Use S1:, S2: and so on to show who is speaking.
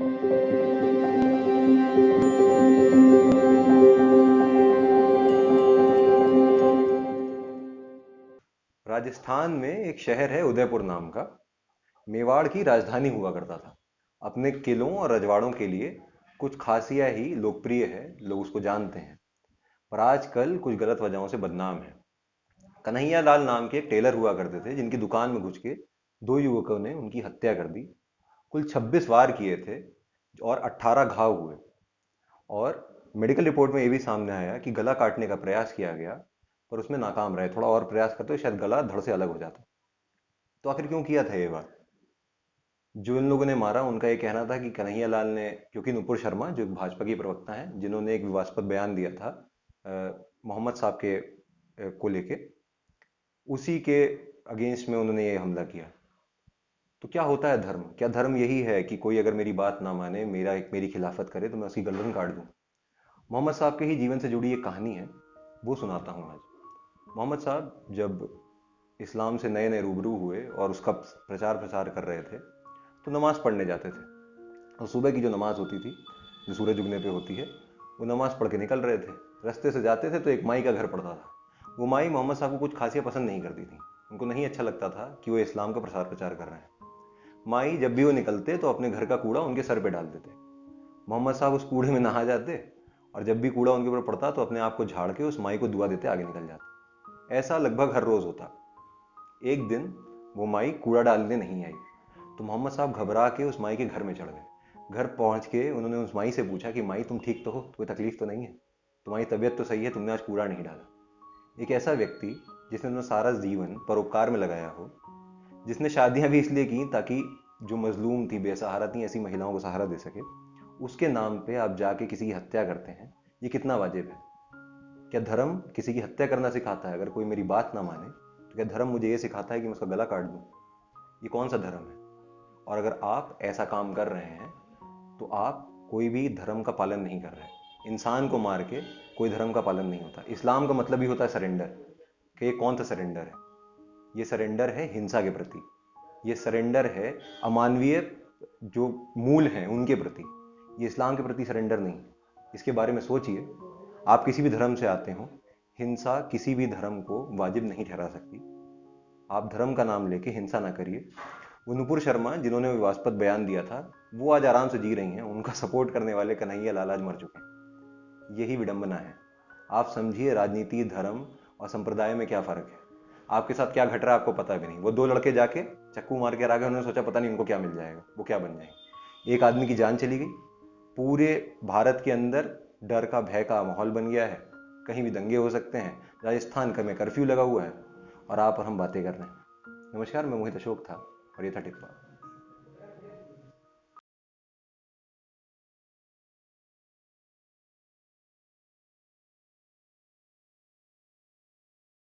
S1: राजस्थान में एक शहर है उदयपुर नाम का। मेवाड़ की राजधानी हुआ करता था। अपने किलों और रजवाड़ों के लिए कुछ खासियाँ ही लोकप्रिय है, लोग उसको जानते हैं। पर आजकल कुछ गलत वजहों से बदनाम है। कन्हैया लाल नाम के एक टेलर हुआ करते थे, जिनकी दुकान में घुस के दो युवकों ने उनकी हत्या कर दी। कुल 26 वार किए थे और 18 घाव हुए। और मेडिकल रिपोर्ट में ये भी सामने आया कि गला काटने का प्रयास किया गया, पर उसमें नाकाम रहे। थोड़ा और प्रयास करते तो शायद गला धड़ से अलग हो जाता। तो आखिर क्यों किया था ये बात? जो इन लोगों ने मारा उनका ये कहना था कि कन्हैया लाल ने, क्योंकि नुपुर शर्मा जो भाजपा की प्रवक्ता हैं, जिन्होंने एक विवादास्पद बयान दिया था मोहम्मद साहब के को लेके, उसी के अगेंस्ट में उन्होंने ये हमला किया। तो क्या होता है धर्म? क्या धर्म यही है कि कोई अगर मेरी बात ना माने, मेरी खिलाफत करे, तो मैं उसकी गर्दन काट दूं? मोहम्मद साहब के ही जीवन से जुड़ी एक कहानी है, वो सुनाता हूँ आज। मोहम्मद साहब जब इस्लाम से नए नए रूबरू हुए और उसका प्रचार प्रसार कर रहे थे, तो नमाज़ पढ़ने जाते थे। और सुबह की जो नमाज़ होती थी, जो सूरज उगने पे होती है, वो नमाज़ पढ़ के निकल रहे थे। रास्ते से जाते थे तो एक माई का घर पड़ता था। वो माई मोहम्मद साहब को कुछ खासियत पसंद नहीं करती थी। उनको नहीं अच्छा लगता था कि वो इस्लाम का प्रसार प्रचार कर रहे हैं। माई जब भी वो निकलते तो अपने घर का कूड़ा उनके सर पे डाल देते। मोहम्मद साहब उस कूड़े में नहा जाते, और जब भी कूड़ा उनके ऊपर पड़ता तो अपने आप को झाड़ के उस माई को दुआ देते आगे निकल जाते। ऐसा लगभग हर रोज़ होता। एक दिन वो माई कूड़ा डालने नहीं आई, तो मोहम्मद साहब घबरा के उस माई के घर में चढ़ गए। घर पहुंच के उन्होंने उस माई से पूछा कि माई तुम ठीक तो हो, कोई तकलीफ तो नहीं है, तुम्हारी तबीयत तो सही है, तुमने आज कूड़ा नहीं डाला। एक ऐसा व्यक्ति जिसने अपना सारा जीवन परोपकार में लगाया हो, जिसने शादियां भी इसलिए की ताकि जो मजलूम थी, बेसहारा थी, ऐसी महिलाओं को सहारा दे सके, उसके नाम पे आप जाके किसी की हत्या करते हैं। ये कितना वाजिब है? क्या धर्म किसी की हत्या करना सिखाता है? अगर कोई मेरी बात ना माने तो क्या धर्म मुझे ये सिखाता है कि मैं उसका गला काट दूं? ये कौन सा धर्म है? और अगर आप ऐसा काम कर रहे हैं तो आप कोई भी धर्म का पालन नहीं कर रहे। इंसान को मार के कोई धर्म का पालन नहीं होता। इस्लाम का मतलब ही होता है सरेंडर। कि ये कौन सा सरेंडर है? ये सरेंडर है हिंसा के प्रति। ये सरेंडर है अमानवीय जो मूल हैं उनके प्रति। ये इस्लाम के प्रति सरेंडर नहीं। इसके बारे में सोचिए। आप किसी भी धर्म से आते हो, हिंसा किसी भी धर्म को वाजिब नहीं ठहरा सकती। आप धर्म का नाम लेके हिंसा ना करिए। वो नुपुर शर्मा जिन्होंने विवादास्पद बयान दिया था, वो आज आराम से जी रही हैं। उनका सपोर्ट करने वाले कन्हैया लाल आज मर चुके हैं। यही विडंबना है। आप समझिए राजनीति, धर्म और संप्रदाय में क्या फर्क है। आपके साथ क्या घट रहा है आपको पता भी नहीं। वो दो लड़के जाके चक्कू मार के आ गए, उन्होंने सोचा पता नहीं उनको क्या मिल जाएगा, वो क्या बन जाएंगे। एक आदमी की जान चली गई। पूरे भारत के अंदर डर का, भय का माहौल बन गया है। कहीं भी दंगे हो सकते हैं। राजस्थान का में कर्फ्यू लगा हुआ है और आप और हम बातें कर रहे हैं। नमस्कार, मैं मोहित अशोक था और ये था टिप्पा।